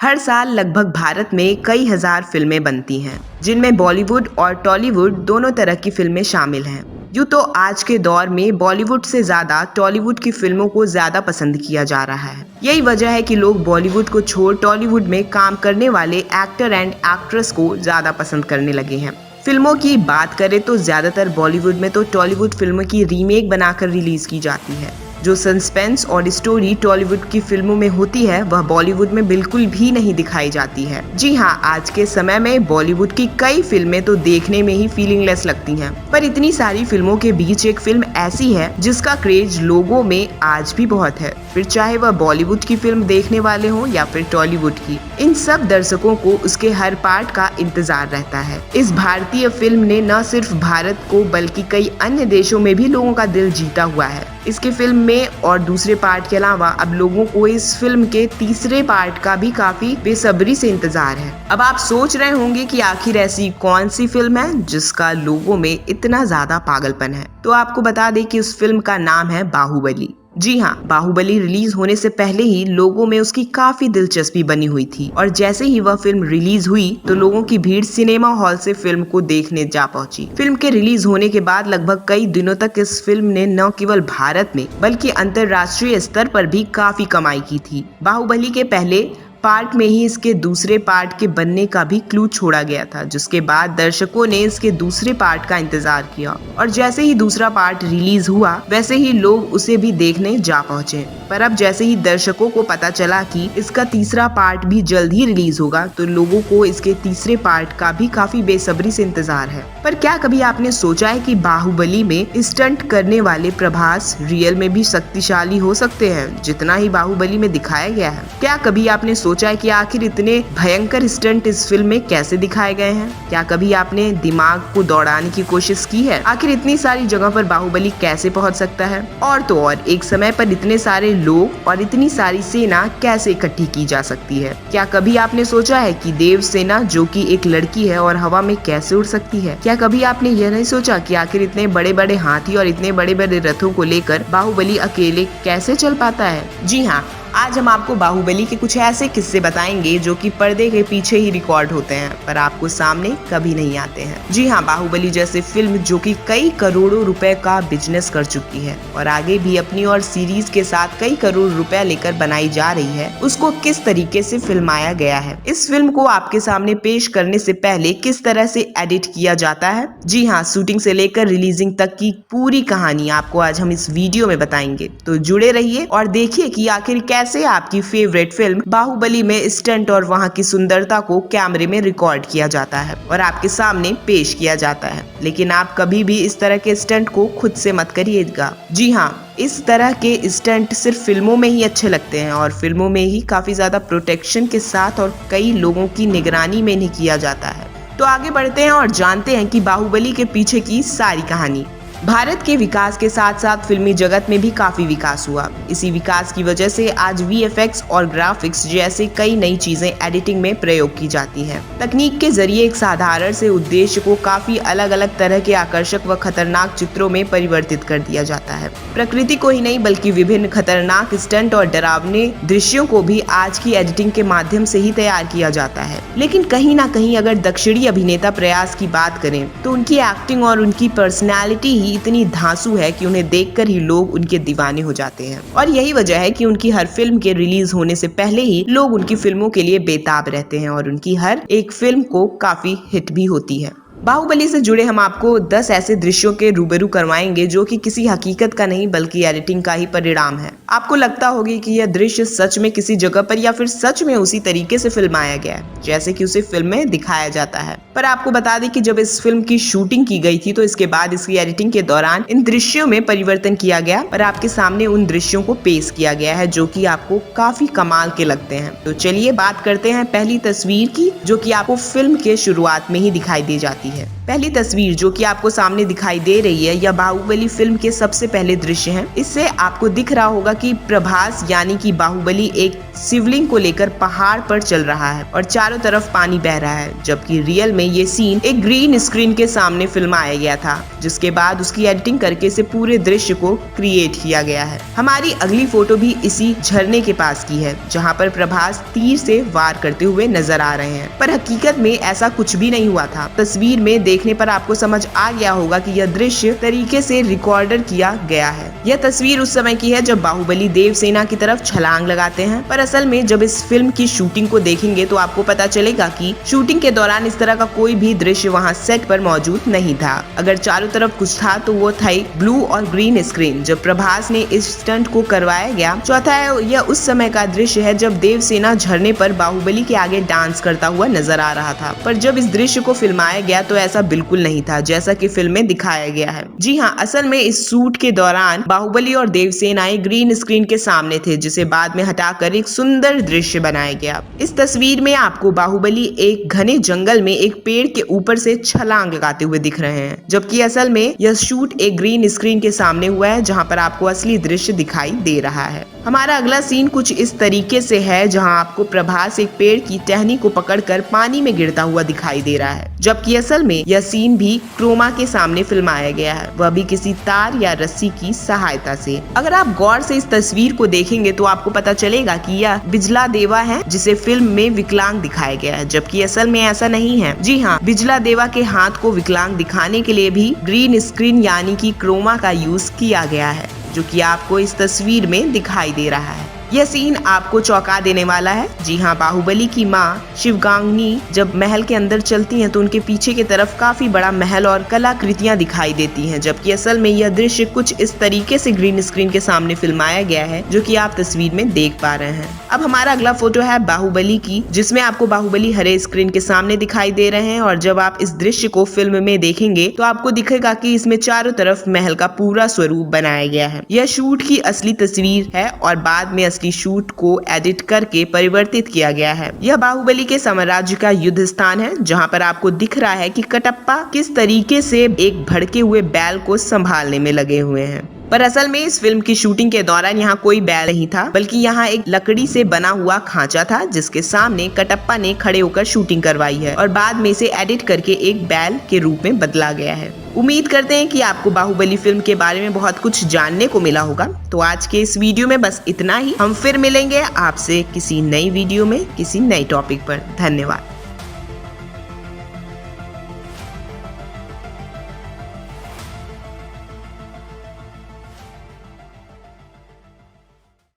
हर साल लगभग भारत में कई हजार फिल्में बनती हैं, जिनमें बॉलीवुड और टॉलीवुड दोनों तरह की फिल्में शामिल हैं। यूँ तो आज के दौर में बॉलीवुड से ज्यादा टॉलीवुड की फिल्मों को ज्यादा पसंद किया जा रहा है। यही वजह है कि लोग बॉलीवुड को छोड़ टॉलीवुड में काम करने वाले एक्टर एंड एक्ट्रेस को ज्यादा पसंद करने लगे हैं। फिल्मों की बात करें तो ज्यादातर बॉलीवुड में तो टॉलीवुड फिल्मों की रीमेक बनाकर रिलीज की जाती है। जो सस्पेंस और स्टोरी टॉलीवुड की फिल्मों में होती है वह बॉलीवुड में बिल्कुल भी नहीं दिखाई जाती है। जी हाँ, आज के समय में बॉलीवुड की कई फिल्में तो देखने में ही फीलिंगलेस लगती हैं, पर इतनी सारी फिल्मों के बीच एक फिल्म ऐसी है जिसका क्रेज लोगों में आज भी बहुत है। फिर चाहे वह बॉलीवुड की फिल्म देखने वाले हों या फिर टॉलीवुड की, इन सब दर्शकों को उसके हर पार्ट का इंतजार रहता है। इस भारतीय फिल्म ने न सिर्फ भारत को बल्कि कई अन्य देशों में भी लोगों का दिल जीता हुआ है। इसके फिल्म में और दूसरे पार्ट के अलावा अब लोगों को इस फिल्म के तीसरे पार्ट का भी काफी बेसब्री से इंतजार है। अब आप सोच रहे होंगे कि आखिर ऐसी कौन सी फिल्म है जिसका लोगों में इतना ज्यादा पागलपन है। तो आपको बता दें कि उस फिल्म का नाम है बाहुबली। जी हाँ, बाहुबली रिलीज होने से पहले ही लोगों में उसकी काफी दिलचस्पी बनी हुई थी और जैसे ही वह फिल्म रिलीज हुई तो लोगों की भीड़ सिनेमा हॉल से फिल्म को देखने जा पहुंची। फिल्म के रिलीज होने के बाद लगभग कई दिनों तक इस फिल्म ने न केवल भारत में बल्कि अंतर्राष्ट्रीय स्तर पर भी काफी कमाई की थी। बाहुबली के पहले पार्ट में ही इसके दूसरे पार्ट के बनने का भी क्लू छोड़ा गया था, जिसके बाद दर्शकों ने इसके दूसरे पार्ट का इंतजार किया और जैसे ही दूसरा पार्ट रिलीज हुआ वैसे ही लोग उसे भी देखने जा पहुंचे। पर अब जैसे ही दर्शकों को पता चला कि इसका तीसरा पार्ट भी जल्द ही रिलीज होगा तो लोगों को इसके तीसरे पार्ट का भी काफी बेसब्री से इंतजार है। पर क्या कभी आपने सोचा है कि बाहुबली में स्टंट करने वाले प्रभास रियल में भी शक्तिशाली हो सकते हैं जितना ही बाहुबली में दिखाया गया है? क्या कभी आपने सोचा है कि आखिर इतने भयंकर स्टंट इस फिल्म में कैसे दिखाए गए हैं? क्या कभी आपने दिमाग को दौड़ाने की कोशिश की है आखिर इतनी सारी जगह पर बाहुबली कैसे पहुंच सकता है? और तो और एक समय पर इतने सारे लोग और इतनी सारी सेना कैसे इकट्ठी की जा सकती है? क्या कभी आपने सोचा है कि देव सेना जो कि एक लड़की है और हवा में कैसे उड़ सकती है? क्या कभी आपने यह नहीं सोचा कि आखिर इतने बड़े बड़े हाथी और इतने बड़े बड़े रथों को लेकर बाहुबली अकेले कैसे चल पाता है? जी हाँ, आज हम आपको बाहुबली के कुछ ऐसे किस्से बताएंगे जो कि पर्दे के पीछे ही रिकॉर्ड होते हैं पर आपको सामने कभी नहीं आते हैं। जी हाँ, बाहुबली जैसे फिल्म जो कि कई करोड़ों रुपए का बिजनेस कर चुकी है और आगे भी अपनी और सीरीज के साथ कई करोड़ रुपए लेकर बनाई जा रही है, उसको किस तरीके से फिल्माया गया है, इस फिल्म को आपके सामने पेश करने से पहले किस तरह से एडिट किया जाता है। जी हाँ, शूटिंग से लेकर रिलीजिंग तक की पूरी कहानी आपको आज हम इस वीडियो में बताएंगे। तो जुड़े रहिए और देखिए कि आखिर कैसे आपकी फेवरेट फिल्म बाहुबली में स्टंट और वहां की सुंदरता को कैमरे में रिकॉर्ड किया जाता है और आपके सामने पेश किया जाता है। लेकिन आप कभी भी इस तरह के स्टंट को खुद से मत करिएगा। जी हाँ, इस तरह के स्टंट सिर्फ फिल्मों में ही अच्छे लगते हैं और फिल्मों में ही काफी ज्यादा प्रोटेक्शन के साथ और कई लोगों की निगरानी में नहीं किया जाता है। तो आगे बढ़ते हैं और जानते हैं कि बाहुबली के पीछे की सारी कहानी। भारत के विकास के साथ साथ फिल्मी जगत में भी काफी विकास हुआ। इसी विकास की वजह से आज VFX और ग्राफिक्स जैसे कई नई चीजें एडिटिंग में प्रयोग की जाती हैं। तकनीक के जरिए एक साधारण से उद्देश्य को काफी अलग अलग तरह के आकर्षक व खतरनाक चित्रों में परिवर्तित कर दिया जाता है। प्रकृति को ही नहीं बल्कि विभिन्न खतरनाक स्टंट और डरावने दृश्यों को भी आज की एडिटिंग के माध्यम से ही तैयार किया जाता है। लेकिन कहीं ना कहीं अगर दक्षिणी अभिनेता प्रयास की बात करें तो उनकी एक्टिंग और उनकी पर्सनैलिटी इतनी धांसू है कि उन्हें देखकर ही लोग उनके दीवाने हो जाते हैं और यही वजह है कि उनकी हर फिल्म के रिलीज होने से पहले ही लोग उनकी फिल्मों के लिए बेताब रहते हैं और उनकी हर एक फिल्म को काफी हिट भी होती है। बाहुबली से जुड़े हम आपको 10 ऐसे दृश्यों के रूबरू करवाएंगे जो कि किसी हकीकत का नहीं बल्कि एडिटिंग का ही परिणाम है। आपको लगता होगा कि यह दृश्य सच में किसी जगह पर या फिर सच में उसी तरीके से फिल्माया गया है जैसे कि उसे फिल्म में दिखाया जाता है। पर आपको बता दें कि जब इस फिल्म की शूटिंग की गई थी तो इसके बाद इसकी एडिटिंग के दौरान इन दृश्यों में परिवर्तन किया गया और आपके सामने उन दृश्यों को पेश किया गया है जो कि आपको काफी कमाल के लगते हैं। तो चलिए बात करते हैं पहली तस्वीर की जो कि आपको फिल्म के शुरुआत में ही दिखाई दी जाती है। पहली तस्वीर जो कि आपको सामने दिखाई दे रही है, यह बाहुबली फिल्म के सबसे पहले दृश्य है। इससे आपको दिख रहा होगा कि प्रभास यानी कि बाहुबली एक शिवलिंग को लेकर पहाड़ पर चल रहा है और चारों तरफ पानी बह रहा है, जबकि रियल में ये सीन एक ग्रीन स्क्रीन के सामने फिल्माया गया था, जिसके बाद उसकी एडिटिंग करके इसे पूरे दृश्य को क्रिएट किया गया है। हमारी अगली फोटो भी इसी झरने के पास की है, जहाँ पर प्रभास तीर से वार करते हुए नजर आ रहे हैं, पर हकीकत में ऐसा कुछ भी नहीं हुआ था। तस्वीर में देखने पर आपको समझ आ गया होगा कि यह दृश्य तरीके से रिकॉर्डर किया गया है। यह तस्वीर उस समय की है जब बाहुबली देवसेना की तरफ छलांग लगाते हैं, पर असल में जब इस फिल्म की शूटिंग को देखेंगे तो आपको पता चलेगा कि शूटिंग के दौरान इस तरह का कोई भी दृश्य वहाँ सेट पर मौजूद नहीं था। अगर चारों तरफ कुछ था तो वो था ब्लू और ग्रीन स्क्रीन जब प्रभास ने इस स्टंट को करवाया गया। चौथा है, यह उस समय का दृश्य है जब देवसेना झरने पर बाहुबली के आगे डांस करता हुआ नजर आ रहा था, पर जब इस दृश्य को फिल्माया गया तो ऐसा बिल्कुल नहीं था जैसा कि फिल्म में दिखाया गया है। जी हाँ, असल में इस शूट के दौरान बाहुबली और देवसेनाएं ग्रीन स्क्रीन के सामने थे, जिसे बाद में हटाकर एक सुंदर दृश्य बनाया गया। इस तस्वीर में आपको बाहुबली एक घने जंगल में एक पेड़ के ऊपर से छलांग लगाते हुए दिख रहे हैं, जबकि असल में यह शूट एक ग्रीन स्क्रीन के सामने हुआ है, जहां पर आपको असली दृश्य दिखाई दे रहा है। हमारा अगला सीन कुछ इस तरीके से है, जहां आपको प्रभास एक पेड़ की टहनी को पकड़कर पानी में गिरता हुआ दिखाई दे रहा है, जबकि असल में यह सीन भी क्रोमा के सामने फिल्माया गया है, वह भी किसी तार या रस्सी की सहायता से। अगर आप गौर से इस तस्वीर को देखेंगे तो आपको पता चलेगा कि यह बिजला देवा है, जिसे फिल्म में विकलांग दिखाया गया है, जबकि असल में ऐसा नहीं है। जी हाँ, बिजला देवा के हाथ को विकलांग दिखाने के लिए भी ग्रीन स्क्रीन यानी कि क्रोमा का यूज किया गया है, जो कि आपको इस तस्वीर में दिखाई दे रहा है। यह सीन आपको चौंका देने वाला है। जी हाँ, बाहुबली की माँ शिवगांगनी जब महल के अंदर चलती हैं तो उनके पीछे की तरफ काफी बड़ा महल और कलाकृतियां दिखाई देती हैं, जबकि असल में यह दृश्य कुछ इस तरीके से ग्रीन स्क्रीन के सामने फिल्माया गया है, जो कि आप तस्वीर में देख पा रहे हैं। अब हमारा अगला फोटो है बाहुबली की, जिसमें आपको बाहुबली हरे स्क्रीन के सामने दिखाई दे रहे हैं, और जब आप इस दृश्य को फिल्म में देखेंगे तो आपको दिखेगा कि इसमें चारों तरफ महल का पूरा स्वरूप बनाया गया है। यह शूट की असली तस्वीर है और बाद में असली शूट को एडिट करके परिवर्तित किया गया है। यह बाहुबली के साम्राज्य का युद्ध स्थान है, जहां पर आपको दिख रहा है कि कटप्पा किस तरीके से एक भड़के हुए बैल को संभालने में लगे हुए हैं। पर असल में इस फिल्म की शूटिंग के दौरान यहाँ कोई बैल नहीं था, बल्कि यहाँ एक लकड़ी से बना हुआ खांचा था, जिसके सामने कटप्पा ने खड़े होकर शूटिंग करवाई है और बाद में इसे एडिट करके एक बैल के रूप में बदला गया है। उम्मीद करते हैं कि आपको बाहुबली फिल्म के बारे में बहुत कुछ जानने को मिला होगा। तो आज के इस वीडियो में बस इतना ही। हम फिर मिलेंगे आपसे किसी नई वीडियो में किसी नई टॉपिक पर। धन्यवाद।